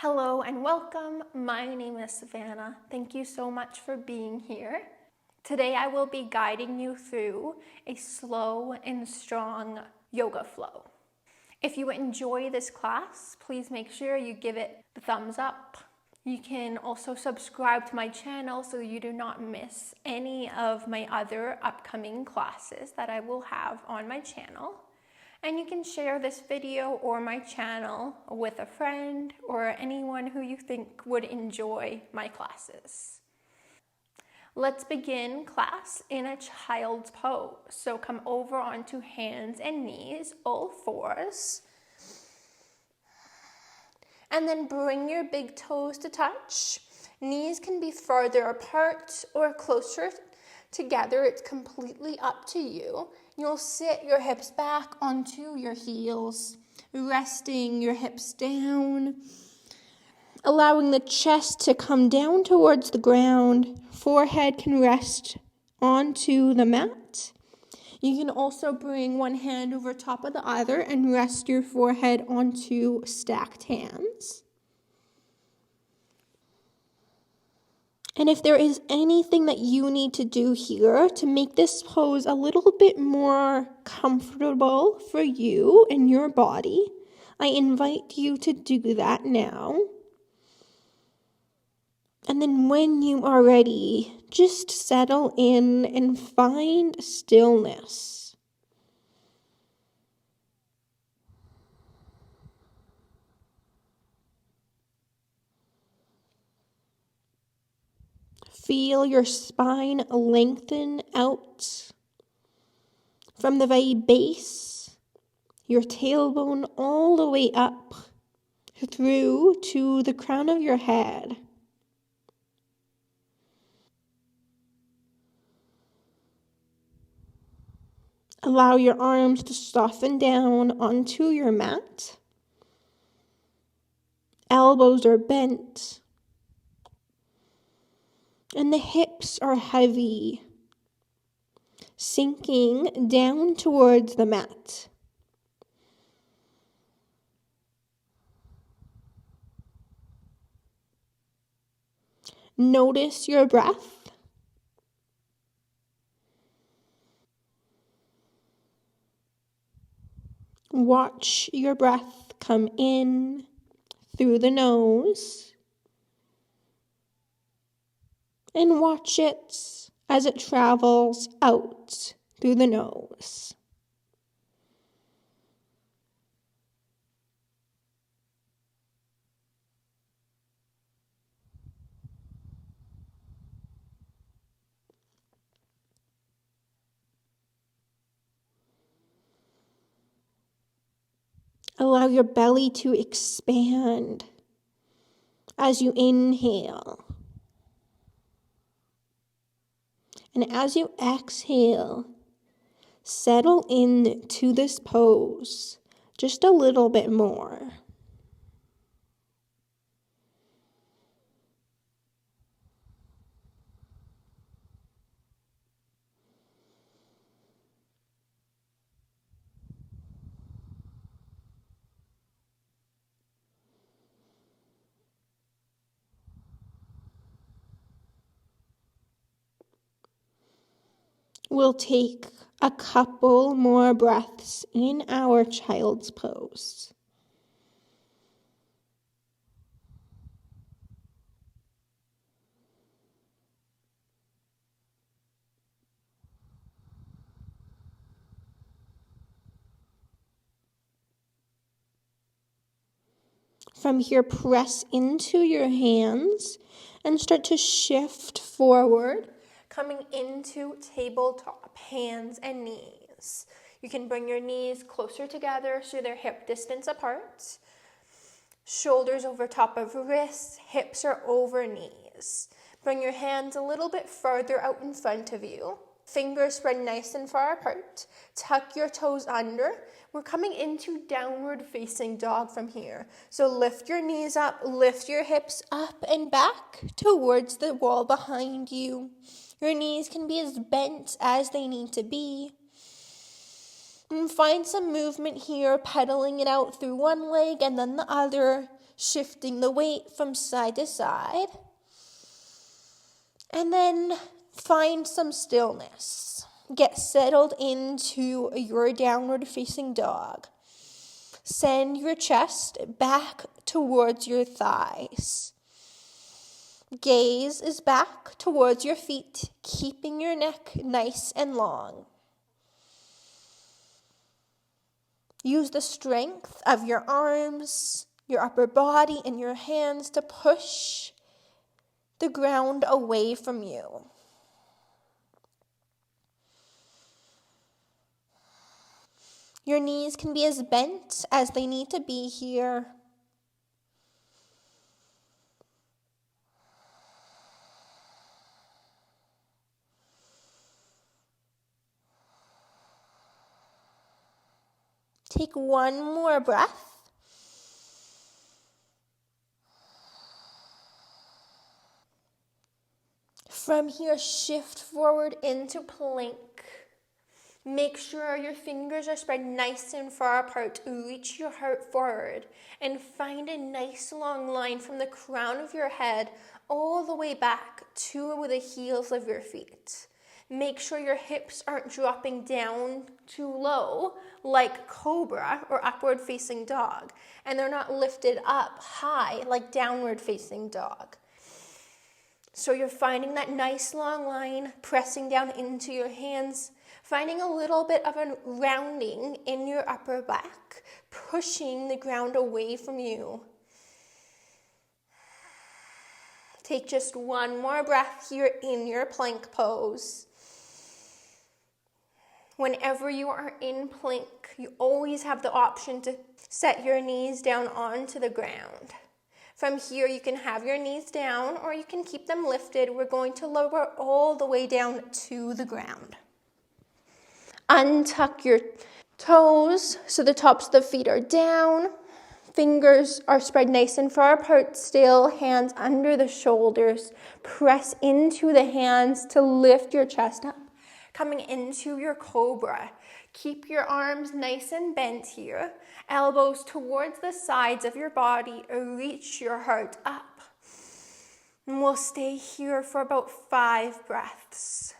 Hello and welcome. My name is Savannah. Thank you so much for being here. Today I will be guiding you through a slow and strong yoga flow. If you enjoy this class, please make sure you give it the thumbs up. You can also subscribe to my channel so you do not miss any of my other upcoming classes that I will have on my channel. And you can share this video or my channel with a friend or anyone who you think would enjoy my classes. Let's begin class in a child's pose. So come over onto hands and knees, all fours. And then bring your big toes to touch. Knees can be farther apart or closer together. It's completely up to you. You'll sit your hips back onto your heels, resting your hips down, allowing the chest to come down towards the ground. Forehead can rest onto the mat. You can also bring one hand over top of the other and rest your forehead onto stacked hands. And if there is anything that you need to do here to make this pose a little bit more comfortable for you and your body, I invite you to do that now. And then when you are ready, just settle in and find stillness. Feel your spine lengthen out from the very base, your tailbone all the way up through to the crown of your head. Allow your arms to soften down onto your mat. Elbows are bent. And the hips are heavy, sinking down towards the mat. Notice your breath. Watch your breath come in through the nose. And watch it as it travels out through the nose. Allow your belly to expand as you inhale. And as you exhale, settle into this pose just a little bit more. We'll take a couple more breaths in our child's pose. From here, press into your hands and start to shift forward, coming into tabletop, hands and knees. You can bring your knees closer together so they're hip distance apart. Shoulders over top of wrists, hips are over knees. Bring your hands a little bit further out in front of you. Fingers spread nice and far apart. Tuck your toes under. We're coming into downward facing dog from here. So lift your knees up, lift your hips up and back towards the wall behind you. Your knees can be as bent as they need to be. And find some movement here, pedaling it out through one leg and then the other. shifting the weight from side to side. And then find some stillness. Get settled into your downward facing dog. Send your chest back towards your thighs. Gaze is back towards your feet, keeping your neck nice and long. Use the strength of your arms, your upper body, and your hands to push the ground away from you. Your knees can be as bent as they need to be here. Take one more breath. From here, shift forward into plank. Make sure your fingers are spread nice and far apart. Reach your heart forward and find a nice long line from the crown of your head all the way back to the heels of your feet. Make sure your hips aren't dropping down too low like cobra or upward facing dog, and they're not lifted up high like downward facing dog. So you're finding that nice long line, pressing down into your hands, finding a little bit of a rounding in your upper back, pushing the ground away from you. Take just one more breath here in your plank pose. Whenever you are in plank, you always have the option to set your knees down onto the ground. From here, you can have your knees down or you can keep them lifted. We're going to lower all the way down to the ground. Untuck your toes so the tops of the feet are down. Fingers are spread nice and far apart still. Hands under the shoulders. Press into the hands to lift your chest up. Coming into your cobra. Keep your arms nice and bent here. Elbows towards the sides of your body. Reach your heart up. And we'll stay here for about 5 breaths.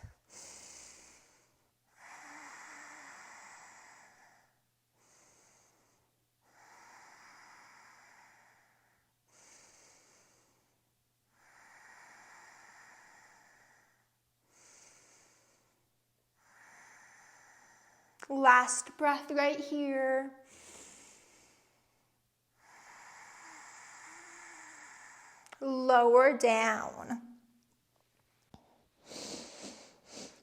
Last breath right here. Lower down.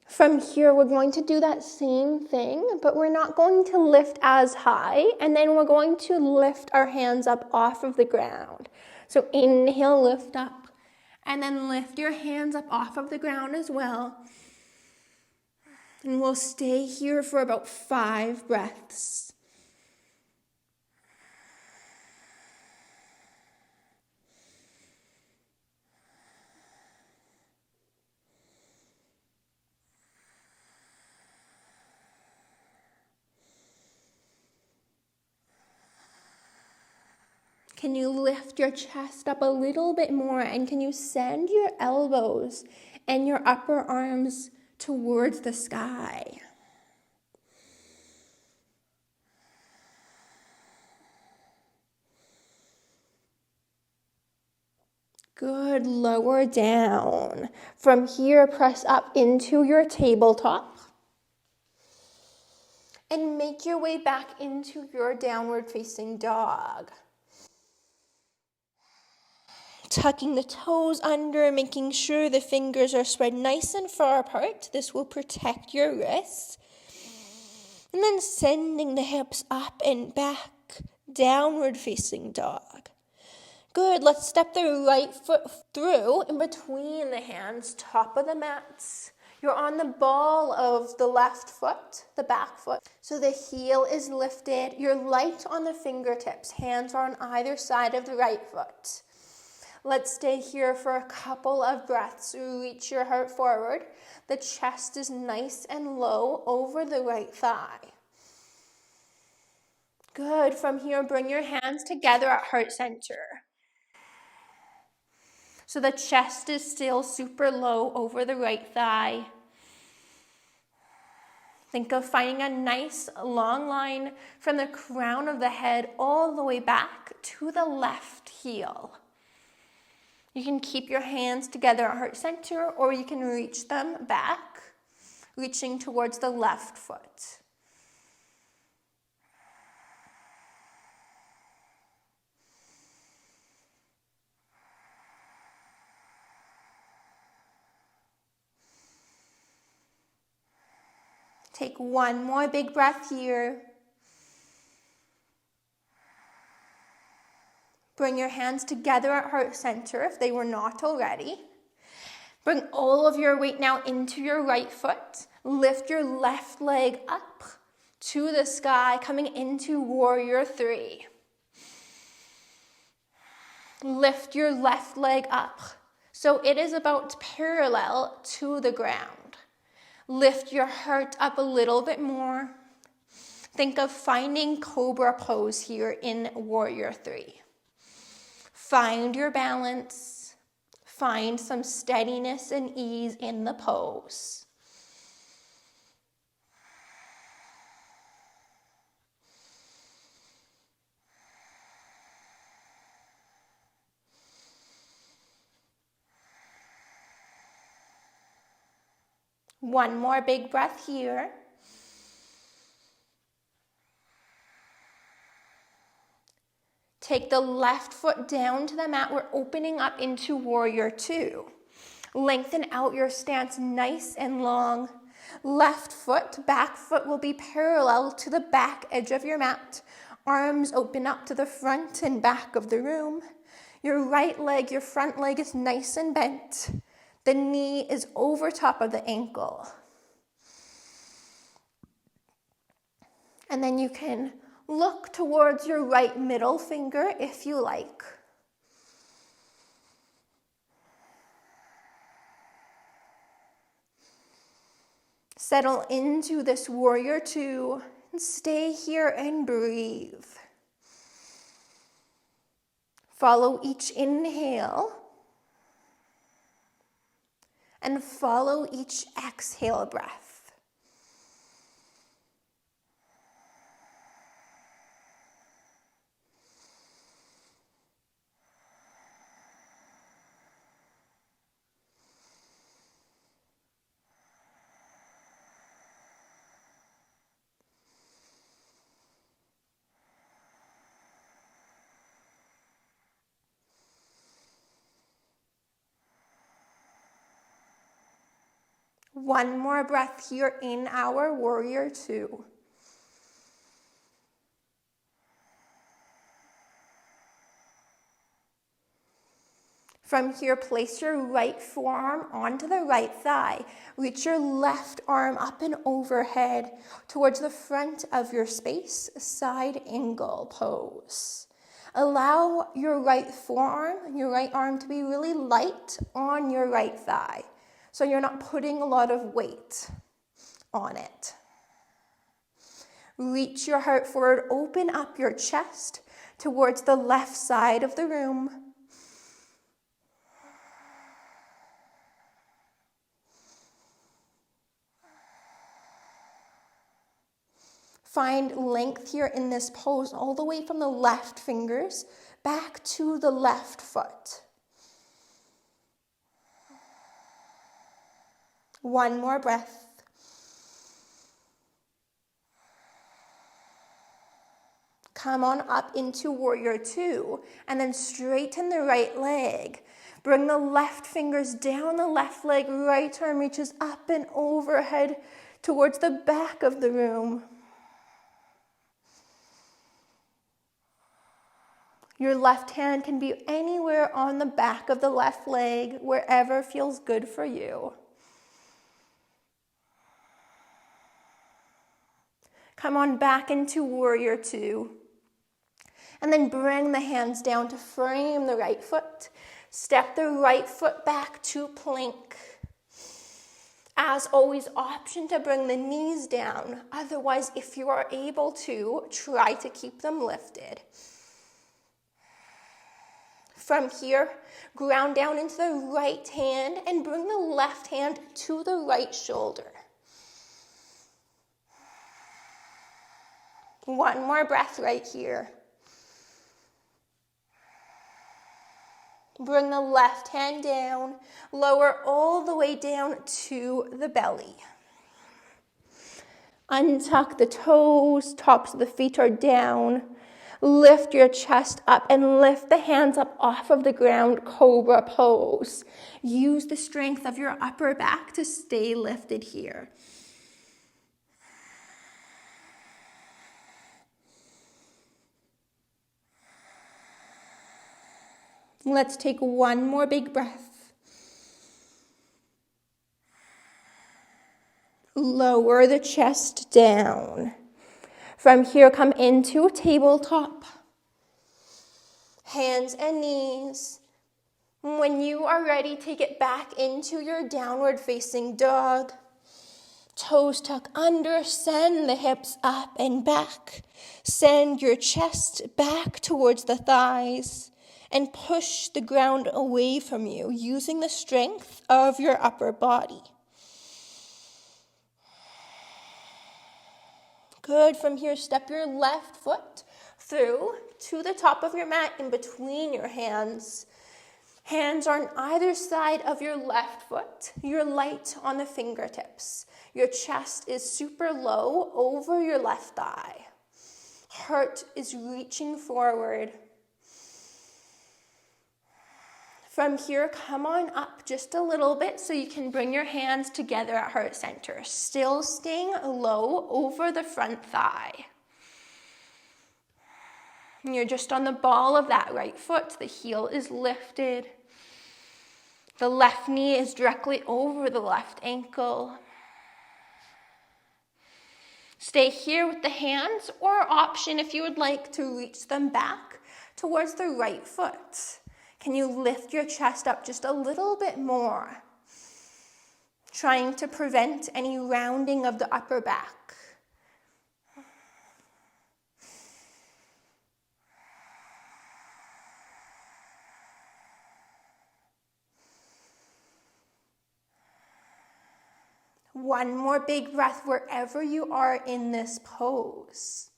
From here, we're going to do that same thing, but we're not going to lift as high, and then we're going to lift our hands up off of the ground. So inhale, lift up, and then lift your hands up off of the ground as well. And we'll stay here for about 5 breaths. Can you lift your chest up a little bit more, and can you send your elbows and your upper arms towards the sky? Good, lower down. From here, press up into your tabletop. And make your way back into your downward facing dog. Tucking the toes under, making sure the fingers are spread nice and far apart. This will protect your wrists. And then sending the hips up and back, downward facing dog. Good, let's step the right foot through in between the hands, top of the mats. You're on the ball of the left foot, the back foot. So the heel is lifted. You're light on the fingertips. Hands are on either side of the right foot. Let's stay here for a couple of breaths. Reach your heart forward. The chest is nice and low over the right thigh. Good. From here, bring your hands together at heart center. So the chest is still super low over the right thigh. Think of finding a nice long line from the crown of the head all the way back to the left heel. You can keep your hands together at heart center, or you can reach them back, reaching towards the left foot. Take one more big breath here. Bring your hands together at heart center if they were not already. Bring all of your weight now into your right foot. Lift your left leg up to the sky, coming into warrior three. Lift your left leg up so it is about parallel to the ground. Lift your heart up a little bit more. Think of finding cobra pose here in warrior three. Find your balance. Find some steadiness and ease in the pose. One more big breath here. Take the left foot down to the mat. We're opening up into warrior two. Lengthen out your stance nice and long. Left foot, back foot will be parallel to the back edge of your mat. Arms open up to the front and back of the room. Your right leg, your front leg is nice and bent. The knee is over top of the ankle. And then you can look towards your right middle finger if you like. Settle into this warrior two and stay here and breathe. Follow each inhale and follow each exhale breath. One more breath here in our warrior two. From here, place your right forearm onto the right thigh. Reach your left arm up and overhead towards the front of your space, side angle pose. Allow your right forearm, your right arm to be really light on your right thigh, so you're not putting a lot of weight on it. Reach your heart forward, open up your chest towards the left side of the room. Find length here in this pose all the way from the left fingers back to the left foot. One more breath. Come on up into warrior two and then straighten the right leg. Bring the left fingers down the left leg, right arm reaches up and overhead towards the back of the room. Your left hand can be anywhere on the back of the left leg, wherever feels good for you. Come on back into warrior two. And then bring the hands down to frame the right foot. Step the right foot back to plank. As always, option to bring the knees down. Otherwise, if you are able to, try to keep them lifted. From here, ground down into the right hand and bring the left hand to the right shoulder. One more breath right here. Bring the left hand down, lower all the way down to the belly. Untuck the toes, tops of the feet are down. Lift your chest up and lift the hands up off of the ground, cobra pose. Use the strength of your upper back to stay lifted here. Let's take one more big breath. Lower the chest down. From here, come into tabletop. Hands and knees. When you are ready, take it back into your downward facing dog. Toes tuck under, send the hips up and back. Send your chest back towards the thighs and push the ground away from you using the strength of your upper body. Good. From here, step your left foot through to the top of your mat in between your hands. Hands are on either side of your left foot. You're light on the fingertips. Your chest is super low over your left thigh. Heart is reaching forward. From here, come on up just a little bit so you can bring your hands together at heart center. Still staying low over the front thigh. And you're just on the ball of that right foot. The heel is lifted. The left knee is directly over the left ankle. Stay here with the hands, or option if you would like to reach them back towards the right foot. Can you lift your chest up just a little bit more? Trying to prevent any rounding of the upper back. One more big breath wherever you are in this pose.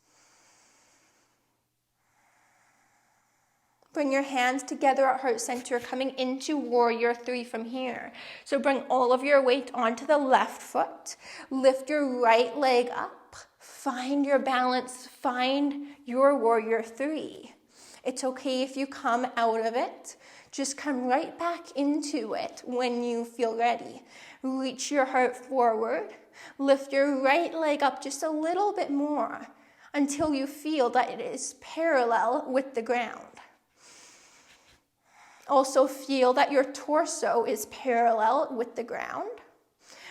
Bring your hands together at heart center, coming into warrior three from here. So bring all of your weight onto the left foot. Lift your right leg up. Find your balance. Find your warrior three. It's okay if you come out of it. Just come right back into it when you feel ready. Reach your heart forward. Lift your right leg up just a little bit more until you feel that it is parallel with the ground. Also feel that your torso is parallel with the ground.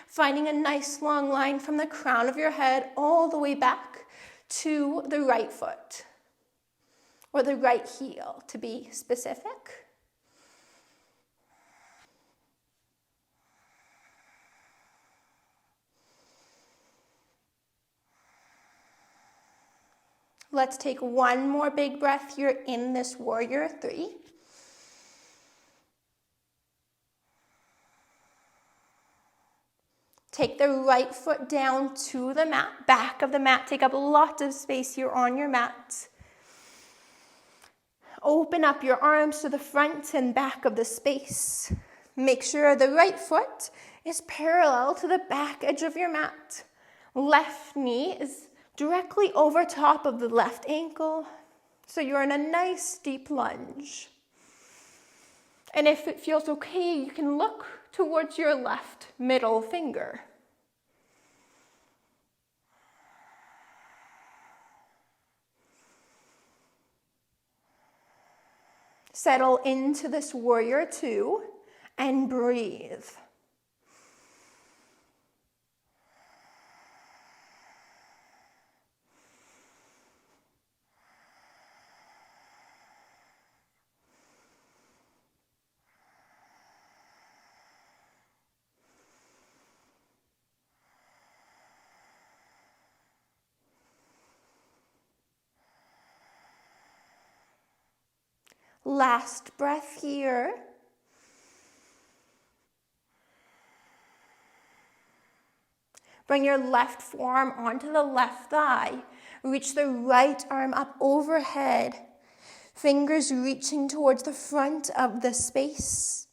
Finding a nice long line from the crown of your head all the way back to the right foot, or the right heel to be specific. Let's take one more big breath here in this warrior three. Take the right foot down to the mat, back of the mat. Take up lots of space here on your mat. Open up your arms to the front and back of the space. Make sure the right foot is parallel to the back edge of your mat. Left knee is directly over top of the left ankle. So you're in a nice deep lunge. And if it feels okay, you can look towards your left middle finger. Settle into this warrior two and breathe. Last breath here. Bring your left forearm onto the left thigh. Reach the right arm up overhead. Fingers reaching towards the front of the space.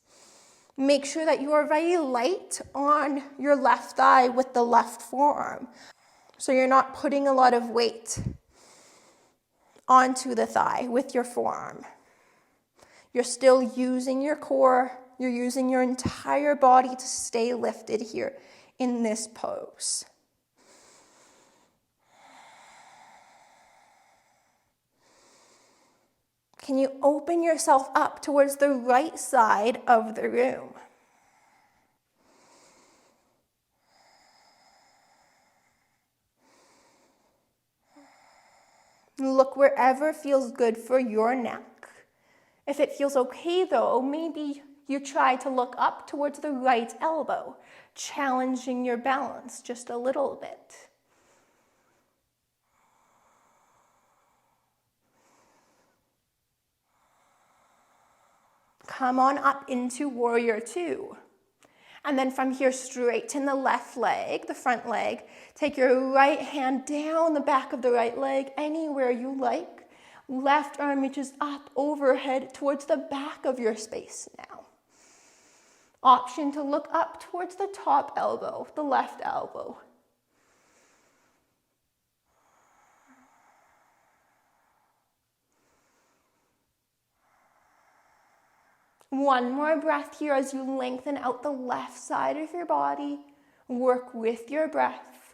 Make sure that you are very light on your left thigh with the left forearm. So you're not putting a lot of weight onto the thigh with your forearm. You're still using your core. You're using your entire body to stay lifted here in this pose. Can you open yourself up towards the right side of the room? Look wherever feels good for your neck. If it feels okay though, maybe you try to look up towards the right elbow, challenging your balance just a little bit. Come on up into warrior two. And then from here, straighten the left leg, the front leg. Take your right hand down the back of the right leg, anywhere you like. Left arm reaches up overhead towards the back of your space now. Option to look up towards the top elbow, the left elbow. One more breath here as you lengthen out the left side of your body. Work with your breath.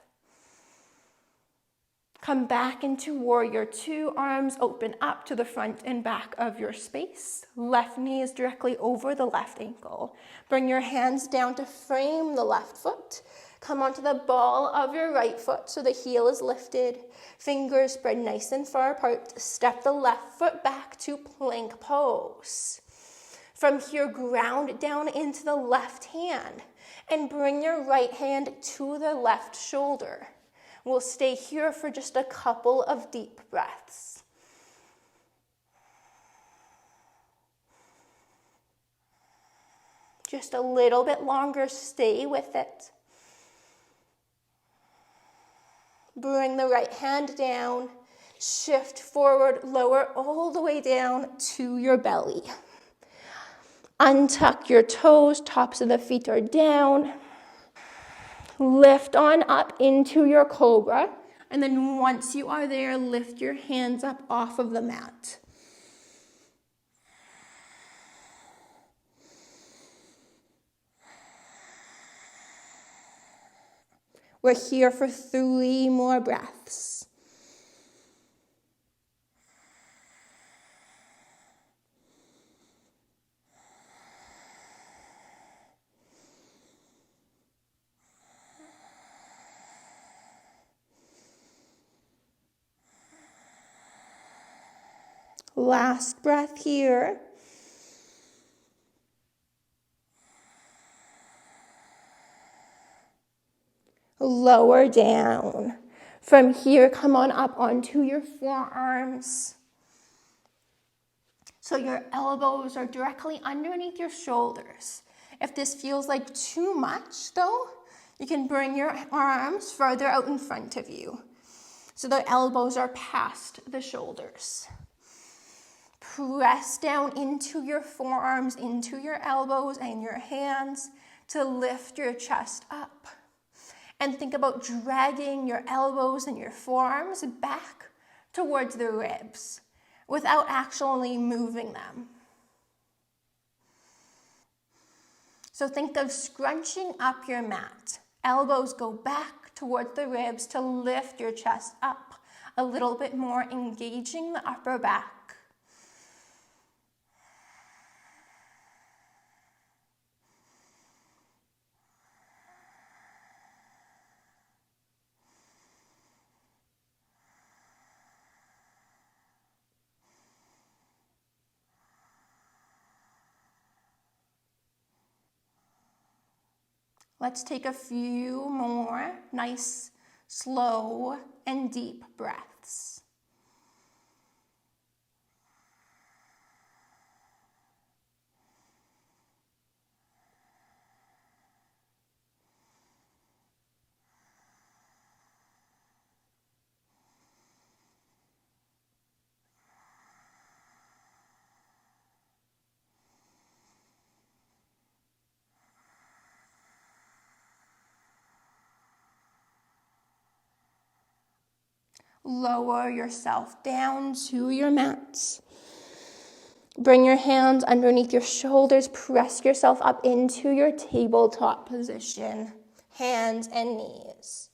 Come back into warrior two, arms open up to the front and back of your space. Left knee is directly over the left ankle. Bring your hands down to frame the left foot. Come onto the ball of your right foot so the heel is lifted. Fingers spread nice and far apart. Step the left foot back to plank pose. From here, ground down into the left hand and bring your right hand to the left shoulder. We'll stay here for just a couple of deep breaths. Just a little bit longer, stay with it. Bring the right hand down, shift forward, lower all the way down to your belly. Untuck your toes, tops of the feet are down. Lift on up into your cobra. And then once you are there, lift your hands up off of the mat. We're here for 3 more breaths. Last breath here. Lower down. From here, come on up onto your forearms. So your elbows are directly underneath your shoulders. If this feels like too much though, you can bring your arms further out in front of you. So the elbows are past the shoulders. Press down into your forearms, into your elbows and your hands to lift your chest up. And think about dragging your elbows and your forearms back towards the ribs without actually moving them. So think of scrunching up your mat. Elbows go back towards the ribs to lift your chest up a little bit more, engaging the upper back. Let's take a few more nice, slow, and deep breaths. Lower yourself down to your mat. Bring your hands underneath your shoulders. Press yourself up into your tabletop position, hands and knees.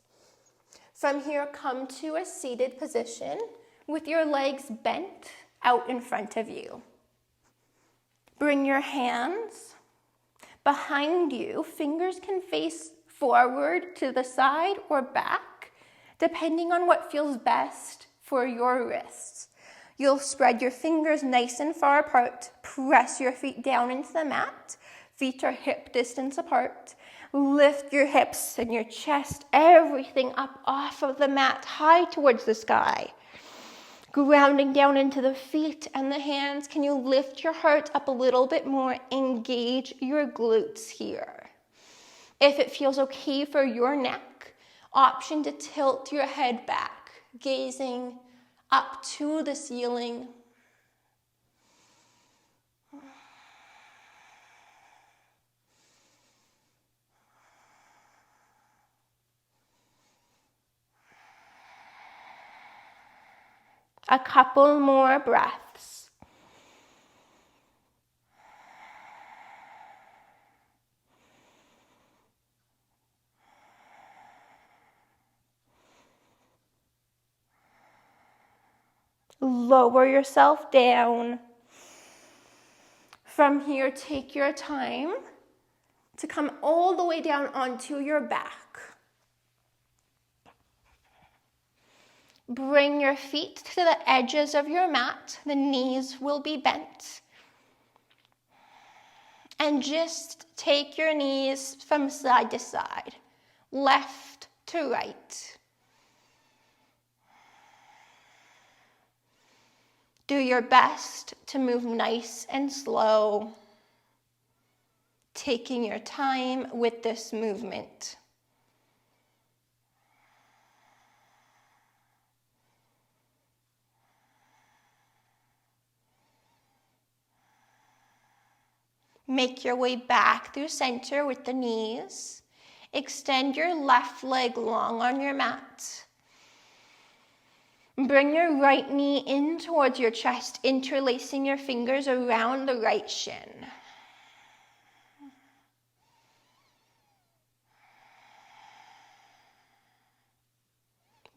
From here, come to a seated position with your legs bent out in front of you. Bring your hands behind you. Fingers can face forward to the side or back, depending on what feels best for your wrists. You'll spread your fingers nice and far apart. Press your feet down into the mat. Feet are hip distance apart. Lift your hips and your chest, everything up off of the mat, high towards the sky. Grounding down into the feet and the hands. Can you lift your heart up a little bit more? Engage your glutes here. If it feels okay for your neck, option to tilt your head back, gazing up to the ceiling. A couple more breaths. Lower yourself down. From here, take your time to come all the way down onto your back. Bring your feet to the edges of your mat. The knees will be bent. And just take your knees from side to side, left to right. Do your best to move nice and slow, taking your time with this movement. Make your way back through center with the knees. Extend your left leg long on your mat. Bring your right knee in towards your chest, interlacing your fingers around the right shin.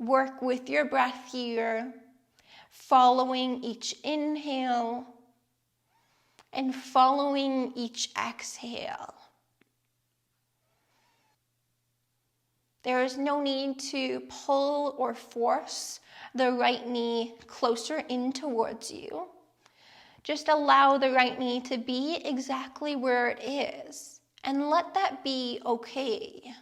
Work with your breath here, following each inhale and following each exhale. There is no need to pull or force the right knee closer in towards you. Just allow the right knee to be exactly where it is, and let that be okay.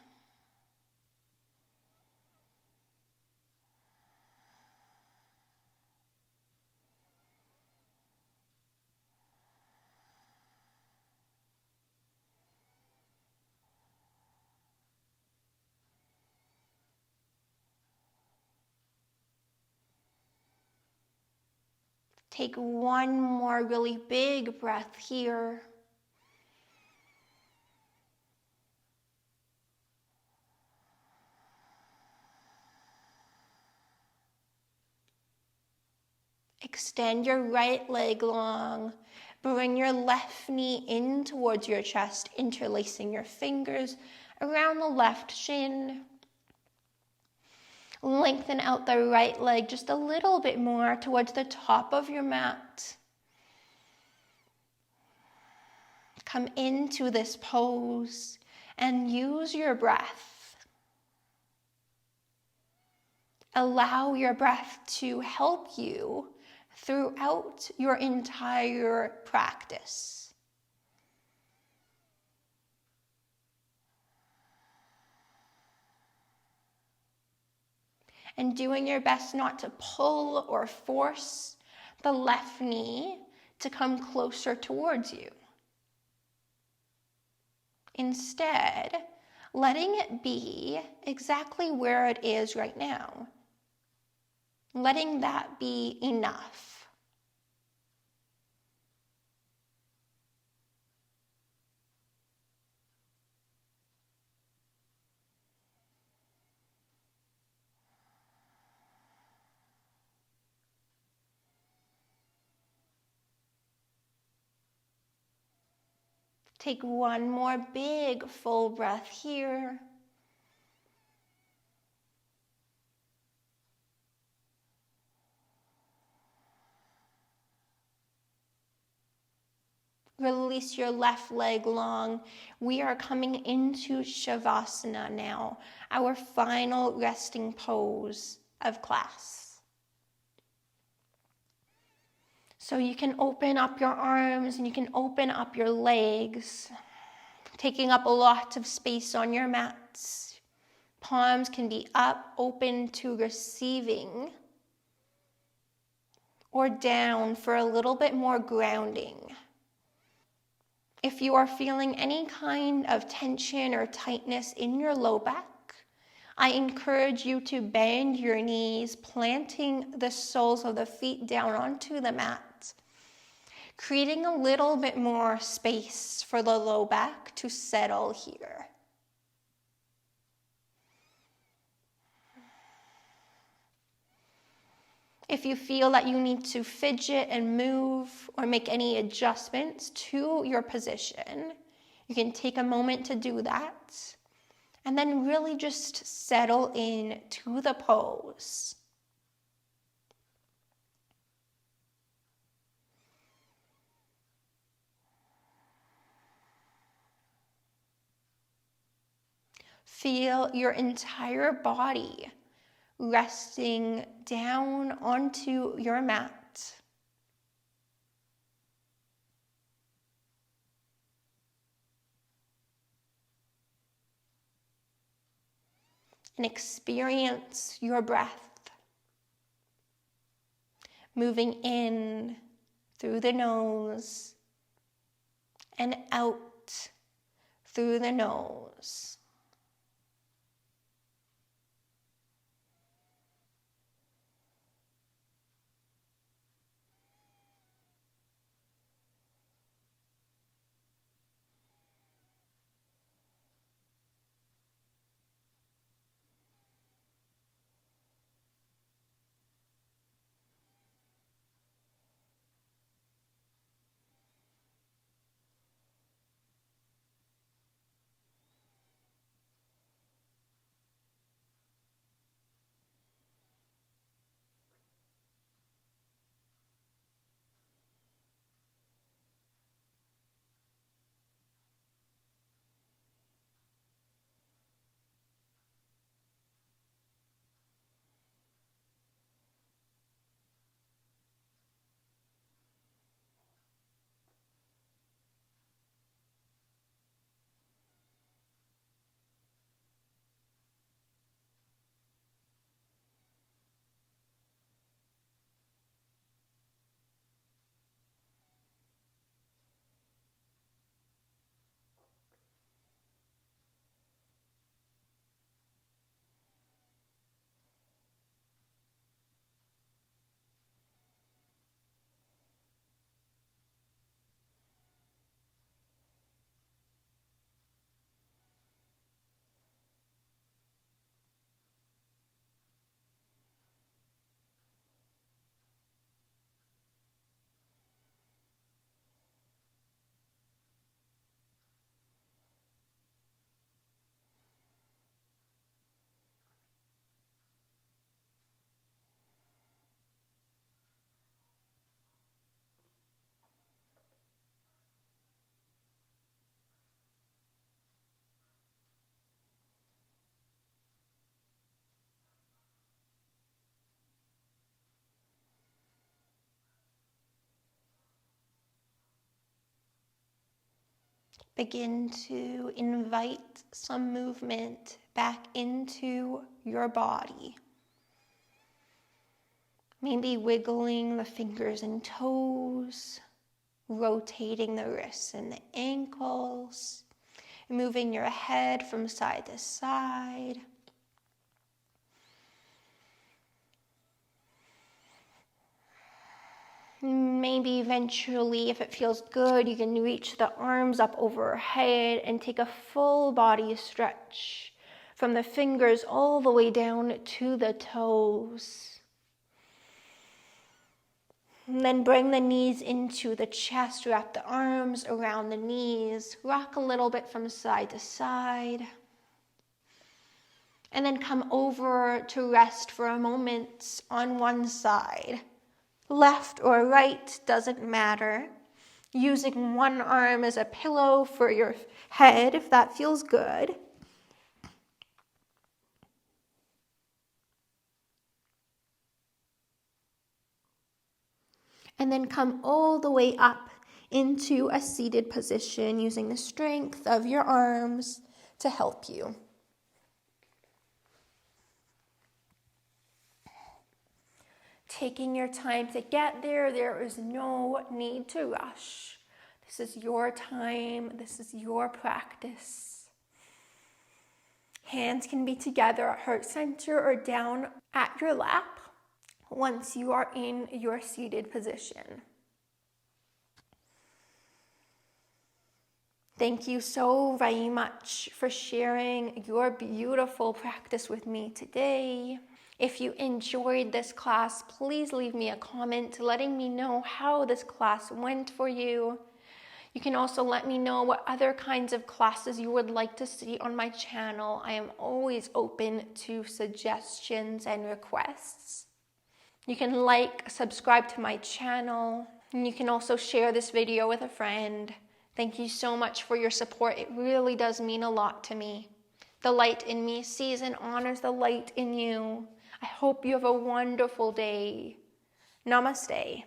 Take one more really big breath here. Extend your right leg long. Bring your left knee in towards your chest, interlacing your fingers around the left shin. Lengthen out the right leg just a little bit more towards the top of your mat. Come into this pose and use your breath. Allow your breath to help you throughout your entire practice. And doing your best not to pull or force the left knee to come closer towards you. Instead, letting it be exactly where it is right now. Letting that be enough. Take one more big full breath here. Release your left leg long. We are coming into Shavasana now, our final resting pose of class. So you can open up your arms and you can open up your legs, taking up a lot of space on your mats. Palms can be up, open to receiving, or down for a little bit more grounding. If you are feeling any kind of tension or tightness in your low back, I encourage you to bend your knees, planting the soles of the feet down onto the mat, creating a little bit more space for the low back to settle here. If you feel that you need to fidget and move or make any adjustments to your position, you can take a moment to do that and then really just settle in to the pose. Feel your entire body resting down onto your mat. And experience your breath moving in through the nose and out through the nose. Begin to invite some movement back into your body. Maybe wiggling the fingers and toes, rotating the wrists and the ankles, moving your head from side to side. Maybe eventually, if it feels good, you can reach the arms up overhead and take a full body stretch from the fingers all the way down to the toes. And then bring the knees into the chest, wrap the arms around the knees, rock a little bit from side to side. And then come over to rest for a moment on one side. Left or right, doesn't matter. Using one arm as a pillow for your head, if that feels good. And then come all the way up into a seated position using the strength of your arms to help you. Taking your time to get there, there is no need to rush. This is your time, this is your practice. Hands can be together at heart center or down at your lap once you are in your seated position. Thank you so very much for sharing your beautiful practice with me today. If you enjoyed this class, please leave me a comment letting me know how this class went for you. You can also let me know what other kinds of classes you would like to see on my channel. I am always open to suggestions and requests. You can like, subscribe to my channel, and you can also share this video with a friend. Thank you so much for your support. It really does mean a lot to me. The light in me sees and honors the light in you. I hope you have a wonderful day. Namaste.